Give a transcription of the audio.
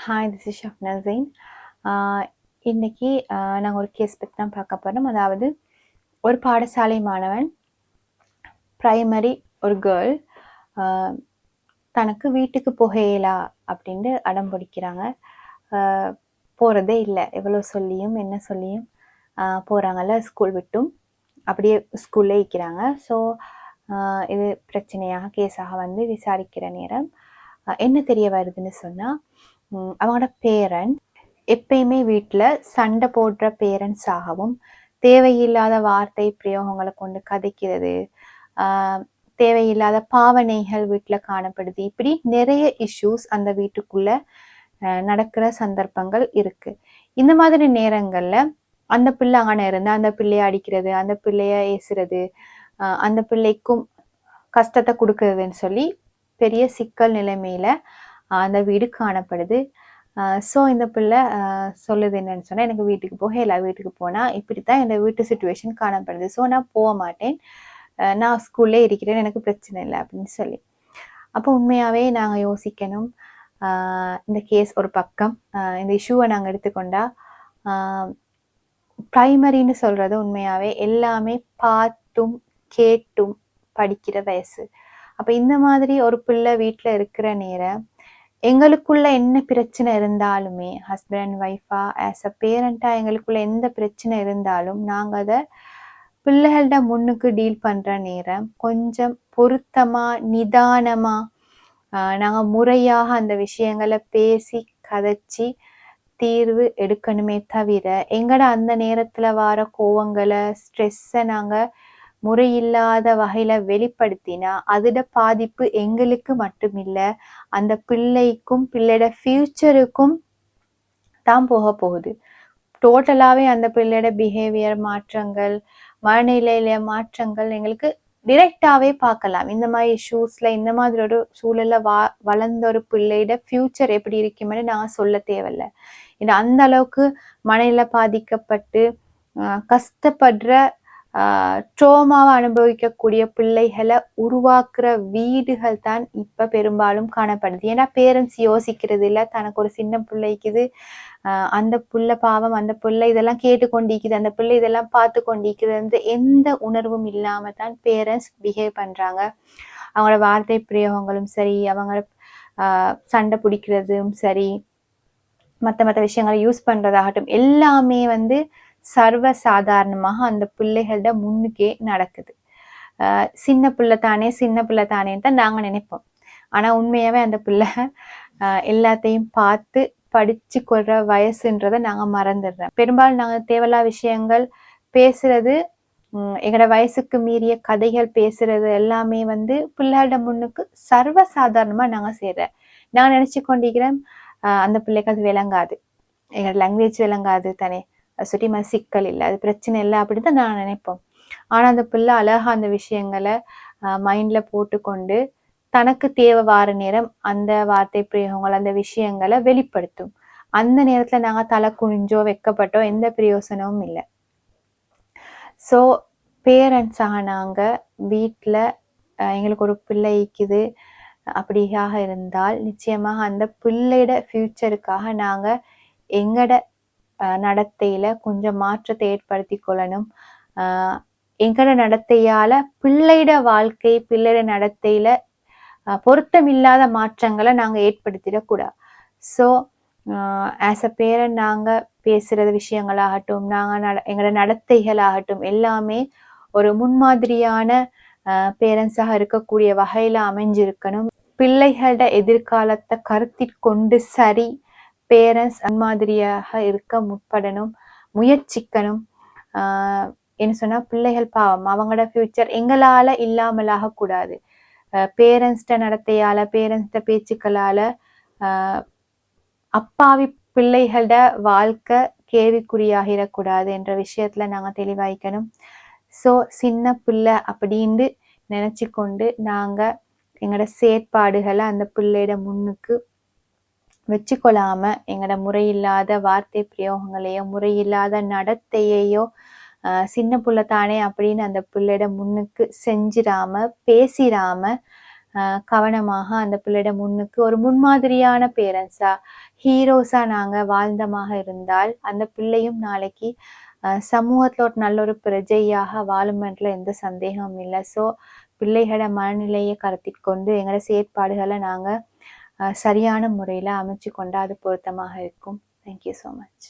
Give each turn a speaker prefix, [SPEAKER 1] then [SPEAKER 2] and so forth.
[SPEAKER 1] Hi, this is Shabna Jain. இன்னைக்கு நாங்கள் ஒரு கேஸ் பற்றி தான் பார்க்க போகிறோம். அதாவது ஒரு பாடசாலை மாணவன், பிரைமரி ஒரு கேர்ள், தனக்கு வீட்டுக்கு போகலா அப்படின்ட்டு அடம் பிடிக்கிறாங்க. போகிறதே இல்லை, எவ்வளோ சொல்லியும் என்ன சொல்லியும் போகிறாங்கல்ல, ஸ்கூல் விட்டும் அப்படியே ஸ்கூல்லே இருக்கிறாங்க. ஸோ இது பிரச்சனையாக கேஸாக வந்து விசாரிக்கிற நேரம் என்ன தெரிய வருதுன்னு சொன்னால், அவங்களோட பேரண்ட் எப்பயுமே வீட்டில் சண்டை போடுற பேரண்ட்ஸாகவும், தேவையில்லாத வார்த்தை பிரயோகங்களை கொண்டு கதைக்கிறது, தேவையில்லாத பாவனைகள் வீட்டில் காணப்படுது. இப்படி நிறைய இஷ்யூஸ் அந்த வீட்டுக்குள்ள நடக்கிற சந்தர்ப்பங்கள் இருக்கு. இந்த மாதிரி நேரங்கள்ல அந்த பிள்ளை அங்கே இருந்தா அந்த பிள்ளைய அடிக்கிறது, அந்த பிள்ளைய ஏசுறது, அந்த பிள்ளைக்கும் கஷ்டத்தை கொடுக்கறதுன்னு சொல்லி பெரிய சிக்கல் நிலைமையில அந்த வீடு காணப்படுது. ஸோ இந்த பிள்ளை சொல்லுது என்னன்னு சொன்னால், எனக்கு வீட்டுக்கு போகல, வீட்டுக்கு போனால் இப்படித்தான் என்னோட வீட்டு சுச்சுவேஷன் காணப்படுது, ஸோ நான் போக மாட்டேன், நான் ஸ்கூல்லே இருக்கிறேன், எனக்கு பிரச்சனை இல்லை அப்படின்னு சொல்லி. அப்போ உண்மையாகவே நாங்கள் யோசிக்கணும். இந்த கேஸ் ஒரு பக்கம், இந்த இஷ்யூவை நாங்கள் எடுத்துக்கொண்டா, ப்ரைமரின்னு சொல்கிறது உண்மையாகவே எல்லாமே பார்த்தும் கேட்டும் படிக்கிற வயசு. அப்போ இந்த மாதிரி ஒரு பிள்ளை வீட்டில் இருக்கிற நேரம் எங்களுக்குள்ள என்ன பிரச்சனை இருந்தாலுமே, ஹஸ்பண்ட் அண்ட் ஒய்ஃபா ஆஸ் அ பேரண்டா எங்களுக்குள்ள எந்த பிரச்சனை இருந்தாலும் நாங்கள் அதை பிள்ளைகள்ட முன்னுக்கு டீல் பண்ற நேரம் கொஞ்சம் பொருத்தமா நிதானமா நாங்கள் முறையாக அந்த விஷயங்களை பேசி கதைச்சி தீர்வு எடுக்கணுமே தவிர, எங்கட அந்த நேரத்துல வர கோவங்களை ஸ்ட்ரெஸ்ஸை நாங்கள் முறையில்லாத வகையில வெளிப்படுத்தினா அதோட பாதிப்பு எங்களுக்கு மட்டுமில்லை, அந்த பிள்ளைக்கும் பிள்ளையோட ஃபியூச்சருக்கும் தான் போக போகுது. டோட்டலாவே அந்த பிள்ளையோட பிஹேவியர் மாற்றங்கள், மனநிலையில மாற்றங்கள் எங்களுக்கு டிரெக்டாவே பார்க்கலாம். இந்த மாதிரி இஷ்யூஸ்ல, இந்த மாதிரி ஒரு சூழல்ல வளர்ந்த ஒரு பிள்ளையோட ஃபியூச்சர் எப்படி இருக்குமென்னு நான் சொல்ல தேவையில்லை. ஏன்னா அந்த அளவுக்கு மனநிலை பாதிக்கப்பட்டு கஷ்டப்படுற ட்ரோமாவை அனுபவிக்கக்கூடிய பிள்ளைகளை உருவாக்குற வீடுகள் தான் இப்ப பெரும்பாலும் காணப்படுது. ஏன்னா பேரண்ட்ஸ் யோசிக்கிறது இல்லை, தனக்கு ஒரு சின்ன பிள்ளைக்குது, அந்த புள்ள பாவம், அந்த பிள்ளை இதெல்லாம் கேட்டு கொண்டிருக்குது, அந்த பிள்ளை இதெல்லாம் பார்த்து கொண்டிருக்குது, எந்த உணர்வும் இல்லாம தான் பேரண்ட்ஸ் பிஹேவ் பண்றாங்க. அவங்களோட வார்த்தை பிரயோகங்களும் சரி, அவங்க சண்டை பிடிக்கிறதும் சரி, மற்ற விஷயங்களை யூஸ் பண்றதாகட்டும், எல்லாமே வந்து சர்வ சாதாரணமாக அந்த பிள்ளைகளோட முன்னுக்கே நடக்குது. சின்ன பிள்ளை தானேன்னு தான் நாங்கள் நினைப்போம். ஆனால் உண்மையாகவே அந்த பிள்ளை எல்லாத்தையும் பார்த்து படிச்சு கொள்ற வயசுன்றதை நாங்கள் மறந்துடுறோம். பெரும்பாலும் நாங்கள் தேவையில்லா விஷயங்கள் பேசுறது, எங்களோட வயசுக்கு மீறிய கதைகள் பேசுறது எல்லாமே வந்து பிள்ளைகளோட முன்னுக்கு சர்வ சாதாரணமாக நாங்கள் செய்கிறோம். நான் நினச்சி கொண்டிருக்கிறேன் அந்த பிள்ளைக்கு அது விளங்காது, எங்களோட லாங்குவேஜ் விளங்காது தானே, சுற்றி சிக்கல் இல்லை, அது பிரச்சனை இல்லை அப்படின்னு தான் நான் நினைப்போம். ஆனால் அந்த பிள்ளை அழகா அந்த விஷயங்களை மைண்டில் போட்டுக்கொண்டு தனக்கு தேவை வார நேரம் அந்த வார்த்தை பிரயோகங்கள், அந்த விஷயங்களை வெளிப்படுத்தும். அந்த நேரத்தில் நாங்கள் தலை குனிஞ்சோ வெக்கப்பட்டோ எந்த பிரயோசனமும் இல்லை. ஸோ பேரண்ட்ஸாக நாங்கள் வீட்டில் எங்களுக்கு ஒரு பிள்ளை இருக்குது அப்படியாக இருந்தால் நிச்சயமாக அந்த பிள்ளையோட ஃபியூச்சருக்காக நாங்கள் எங்களோட நடத்தையில கொஞ்சம் மாற்றத்தை ஏற்படுத்தி கொள்ளணும். எங்களோட நடத்தையால பிள்ளையோட வாழ்க்கை, பிள்ளையோட நடத்தையில பொருத்தமில்லாத மாற்றங்களை நாங்கள் ஏற்படுத்திடக்கூடாது. ஸோ ஆஸ் அ பேரண்ட் நாங்கள் பேசுகிற விஷயங்களாகட்டும், நாங்கள் எங்களோட நடத்தைகளாகட்டும் எல்லாமே ஒரு முன்மாதிரியான பேரண்ட்ஸாக இருக்கக்கூடிய வகையில் அமைஞ்சிருக்கணும். பிள்ளைகளோட எதிர்காலத்தை கருத்தில் கொண்டு சரி பேரண்ட்ஸ் முன்மாதிரியாக இருக்க முற்படணும், முயற்சிக்கணும். என்ன சொன்னால் பிள்ளைகள் பாவம், அவங்களோட ஃபியூச்சர் எங்களால் இல்லாமலாக கூடாது. பேரண்ட்ஸ்ட நடத்தையால், பேரண்ட்ஸ்ட பேச்சுக்களால் அப்பாவி பிள்ளைகளோட வாழ்க்கை கேள்விக்குறியாகிடக்கூடாது என்ற விஷயத்தில் நாங்கள் தெளிவாய்க்கணும். ஸோ சின்ன பிள்ளை அப்படின்னு நினச்சி கொண்டு நாங்கள் எங்களோட செயற்பாடுகளை அந்த பிள்ளையோட முன்னுக்கு வச்சுக்கொள்ளாம எங்களோட முறையில்லாத வார்த்தை பிரயோகங்களையோ முறையில்லாத நடத்தையையோ சின்ன பிள்ளை தானே அப்படின்னு அந்த பிள்ளையோட முன்னுக்கு செஞ்சிடாம பேசிடாம கவனமாக அந்த பிள்ளையிட முன்னுக்கு ஒரு முன்மாதிரியான பேரண்ட்ஸா ஹீரோஸா நாங்க வாழ்ந்தமாக இருந்தால் அந்த பிள்ளையும் நாளைக்கு சமூகத்துல ஒரு நல்ல ஒரு பிரஜையாக வாழுமென்றதுல எந்த சந்தேகமும் இல்லை. ஸோ பிள்ளைகளோட மனநிலையை கருத்தில் கொண்டு எங்களோட செயற்பாடுகளை நாங்க சரியான முறையில அமைச்சு கொண்டா அது பொருத்தமாக இருக்கும். Thank you so much.